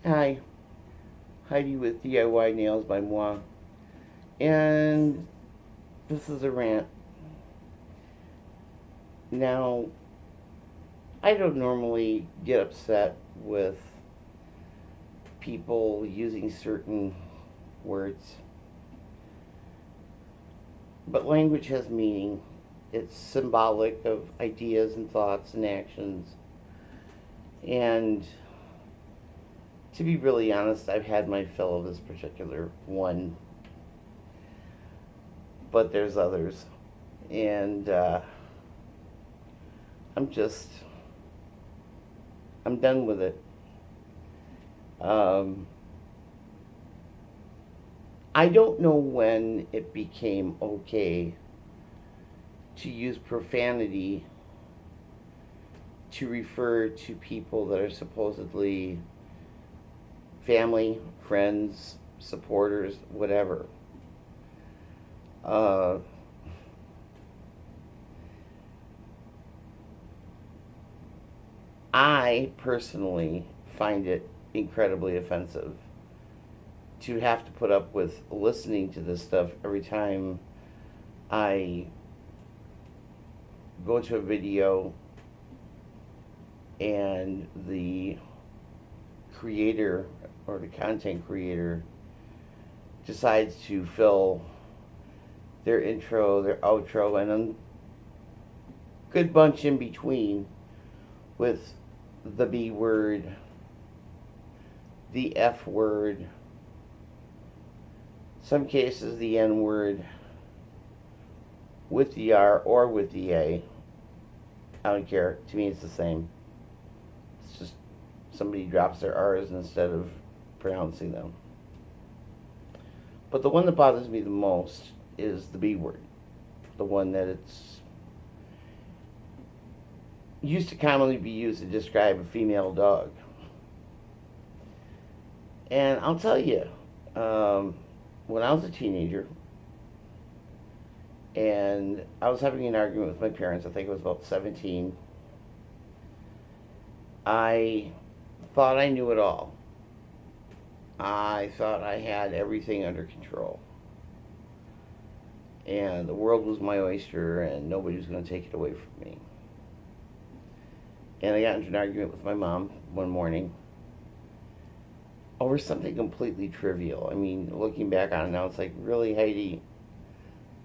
Hi, Heidi with DIY Nails by Moi, and this is a rant. Now, I don't normally get upset with people using certain words, but language has meaning. It's symbolic of ideas and thoughts and actions. And to be really honest, I've had my fill of this particular one, but there's others. And I'm just, I'm done with it. Um, I don't know when it became okay to use profanity to refer to people that are supposedly family, friends, supporters, whatever. Uh, I personally find it incredibly offensive to have to put up with listening to this stuff every time I go to a video and the creator or the content creator decides to fill their intro, their outro, and a good bunch in between with the B word, the F word, some cases the N word, with the R or with the A. I don't care. To me, it's the same. It's just somebody drops their R's instead of pronouncing them. But the one that bothers me the most is the B word. The one that it's used to commonly be used to describe a female dog. And I'll tell you, when I was a teenager and I was having an argument with my parents, I think I was about 17, I thought I knew it all. I thought I had everything under control. And the world was my oyster and nobody was going to take it away from me. And I got into an argument with my mom one morning over something completely trivial. I mean, looking back on it now, it's like, really, Heidi,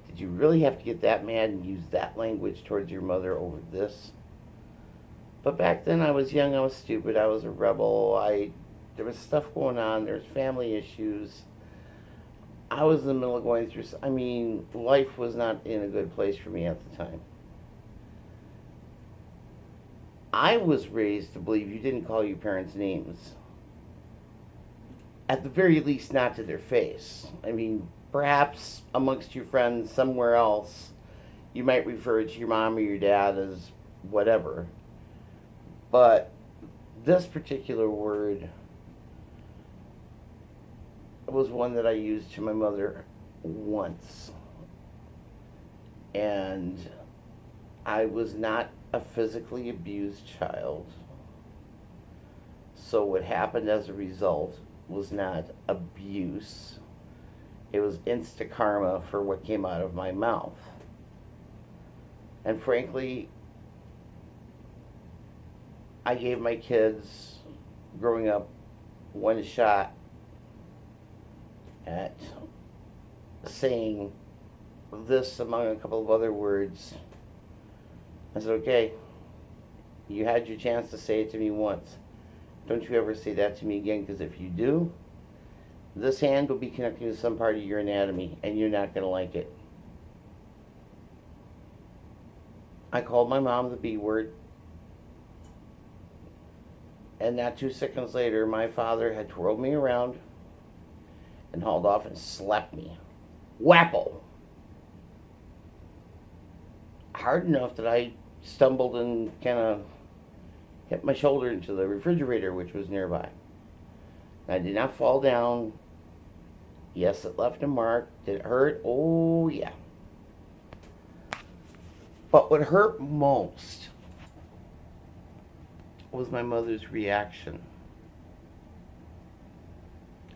did you really have to get that mad and use that language towards your mother over this? But back then, I was young, I was stupid, I was a rebel. There was stuff going on. There was family issues. I was in the middle of going through. I mean, life was not in a good place for me at the time. I was raised to believe you didn't call your parents names. At the very least, not to their face. I mean, perhaps amongst your friends somewhere else, you might refer to your mom or your dad as whatever. But this particular word was one that I used to my mother once. And I was not a physically abused child. So what happened as a result was not abuse. It was insta karma for what came out of my mouth. And frankly, I gave my kids growing up one shot at saying this among a couple of other words. I said, okay, you had your chance to say it to me once. Don't you ever say that to me again, because if you do, this hand will be connecting to some part of your anatomy, and you're not going to like it. I called my mom the B word, and not 2 seconds later, my father had twirled me around and hauled off and slapped me. Whapple! Hard enough that I stumbled and kind of hit my shoulder into the refrigerator, which was nearby. I did not fall down. Yes, it left a mark. Did it hurt? Oh, yeah. But what hurt most was my mother's reaction.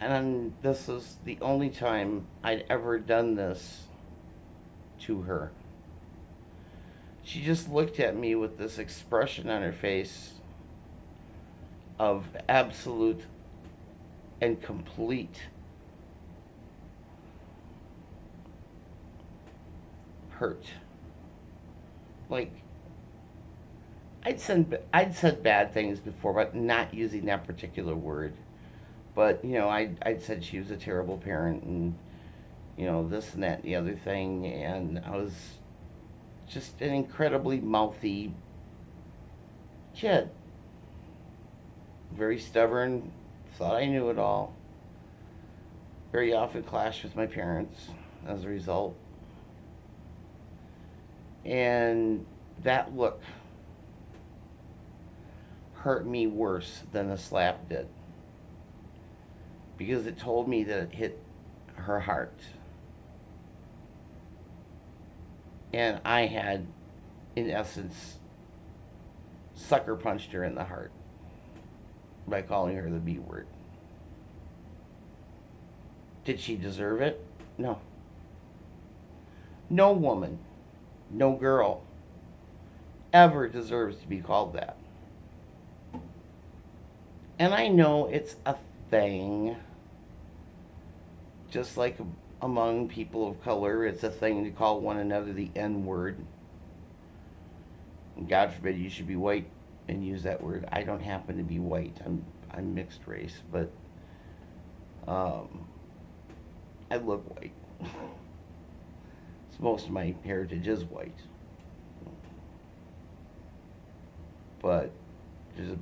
And this was the only time I'd ever done this to her. She just looked at me with this expression on her face of absolute and complete hurt. Like, I'd said bad things before, but not using that particular word. But I'd said she was a terrible parent, and this and that and the other thing, and I was just an incredibly mouthy kid, very stubborn, thought I knew it all. Very often clashed with my parents as a result, and that look hurt me worse than a slap did because it told me that it hit her heart. And I had, in essence, sucker punched her in the heart by calling her the B word. Did she deserve it? No. No woman, no girl ever deserves to be called that. And I know it's a thing, just like among people of color, it's a thing to call one another the N word. God forbid you should be white and use that word. I don't happen to be white. I'm mixed race, but I look white. So most of my heritage is white, but there's a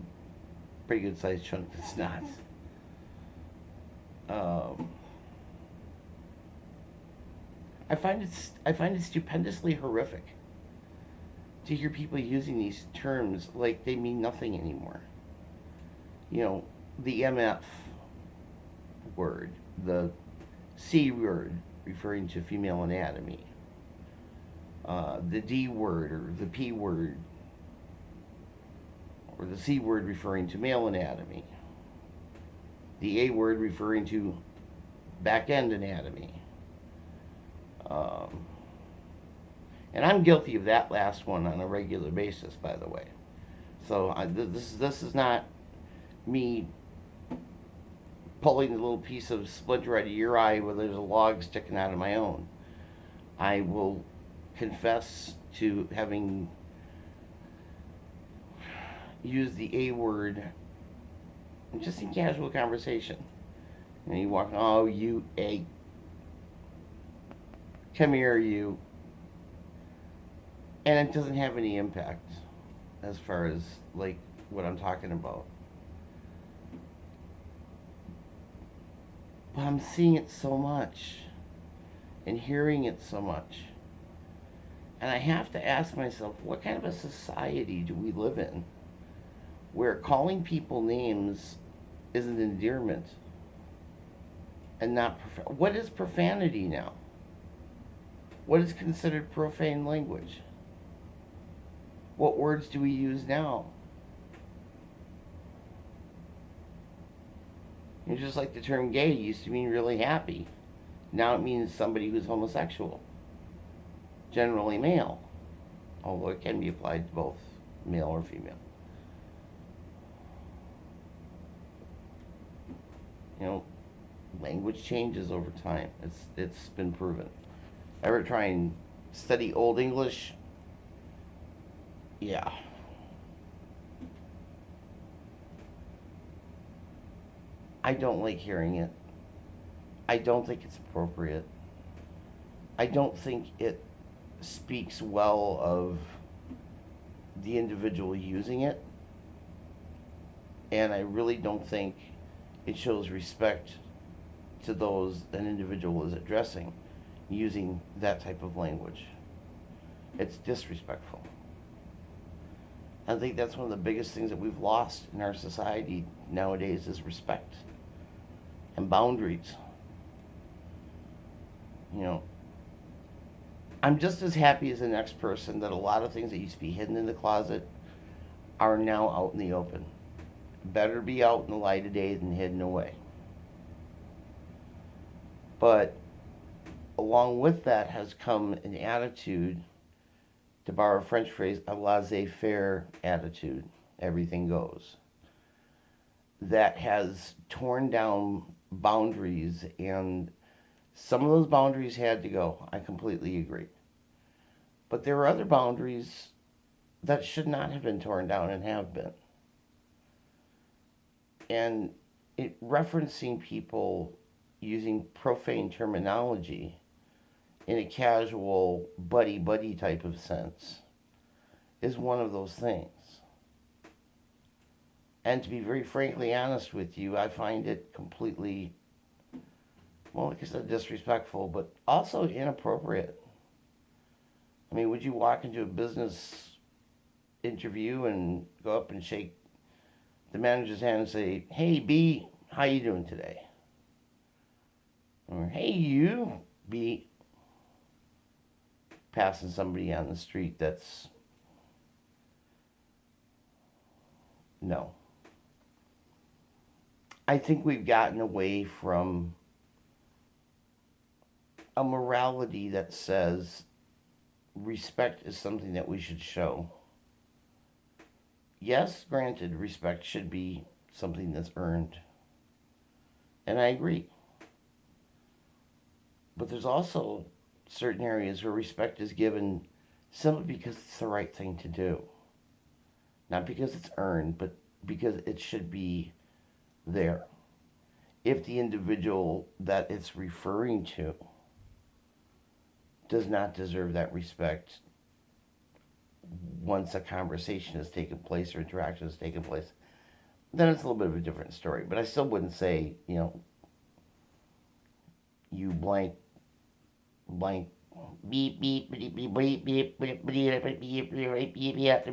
pretty good sized chunk that's not. Um, I find it stupendously horrific to hear people using these terms like they mean nothing anymore. The MF word, the C word referring to female anatomy, the D word or the P word, or the C word referring to male anatomy, the A word referring to back end anatomy. Um, and I'm guilty of that last one on a regular basis, by the way. So this is not me pulling a little piece of splinter out of your eye where there's a log sticking out of my own. I will confess to having used the A word just in casual conversation. And you walk, oh, you A. Come here, you. And it doesn't have any impact as far as, like, what I'm talking about. But I'm seeing it so much and hearing it so much. And I have to ask myself, what kind of a society do we live in where calling people names is an endearment and not what is profanity now? What is considered profane language? What words do we use now? Just like the term gay used to mean really happy. Now it means somebody who's homosexual, generally male, although it can be applied to both male or female. Language changes over time. It's been proven. Ever try and study Old English? Yeah. I don't like hearing it. I don't think it's appropriate. I don't think it speaks well of the individual using it. And I really don't think it shows respect to those an individual is addressing using that type of language. It's disrespectful. I think that's one of the biggest things that we've lost in our society nowadays is respect and boundaries. I'm just as happy as the next person that a lot of things that used to be hidden in the closet are now out in the open. Better be out in the light of day than hidden away. But along with that has come an attitude, to borrow a French phrase, a laissez-faire attitude. Everything goes. That has torn down boundaries, and some of those boundaries had to go. I completely agree. But there are other boundaries that should not have been torn down and have been. And referencing people using profane terminology in a casual buddy buddy type of sense is one of those things. And to be very frankly honest with you, I find it completely, well, like I said, disrespectful, but also inappropriate. I mean, would you walk into a business interview and go up and shake the manager's hand and say, "Hey, B, how you doing today?" Or, "Hey, you, B," passing somebody on the street? That's, no. I think we've gotten away from a morality that says respect is something that we should show. Yes, granted, respect should be something that's earned. And I agree. But there's also certain areas where respect is given simply because it's the right thing to do. Not because it's earned, but because it should be there. If the individual that it's referring to does not deserve that respect once a conversation has taken place or interaction has taken place, then it's a little bit of a different story. But I still wouldn't say, you blank, blank, beep, beep, beep, beep, beep, beep, beep, beep, beep, beep, beep, beep.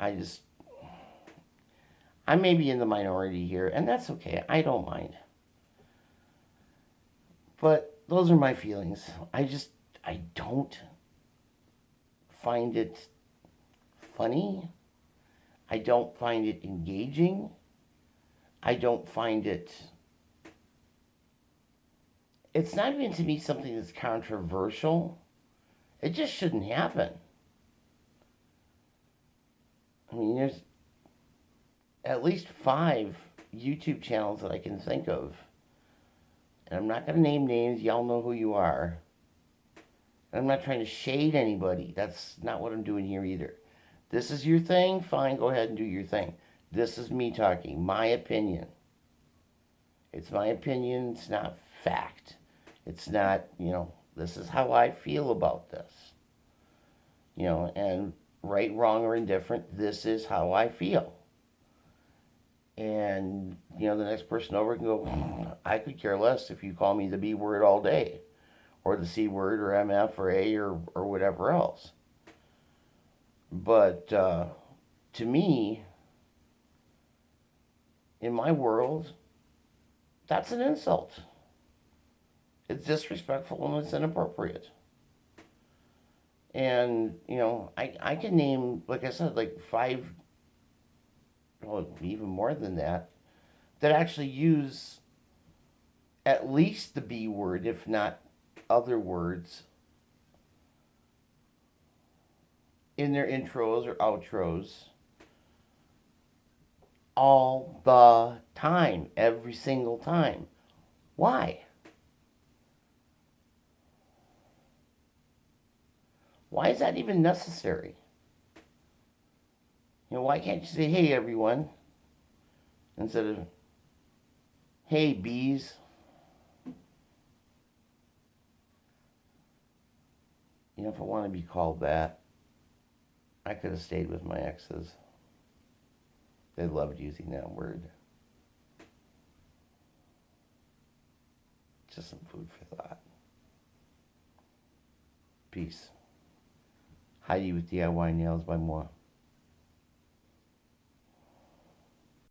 I just, I may be in the minority here, and that's okay. I don't mind. But those are my feelings. I don't find it funny. I don't find it engaging. I don't find it. It's not even to me something that's controversial. It just shouldn't happen. I mean, there's at least 5 YouTube channels that I can think of. And I'm not going to name names. Y'all know who you are. And I'm not trying to shade anybody. That's not what I'm doing here either. This is your thing. Fine, go ahead and do your thing. This is me talking. My opinion. It's my opinion. It's not fact. It's not, this is how I feel about this. And right, wrong, or indifferent, this is how I feel. And, the next person over can go, I could care less if you call me the B word all day, or the C word, or MF, or A, or whatever else. But to me, in my world, that's an insult. It's disrespectful and it's inappropriate. And, I can name, like I said, like 5, well, even more than that actually use at least the B word, if not other words, in their intros or outros all the time, every single time. Why? Why is that even necessary? Why can't you say, "Hey, everyone," instead of, "Hey, bees"? If I want to be called that, I could have stayed with my exes. They loved using that word. Just some food for thought. Peace. Heidi with DIY Nails by Moi.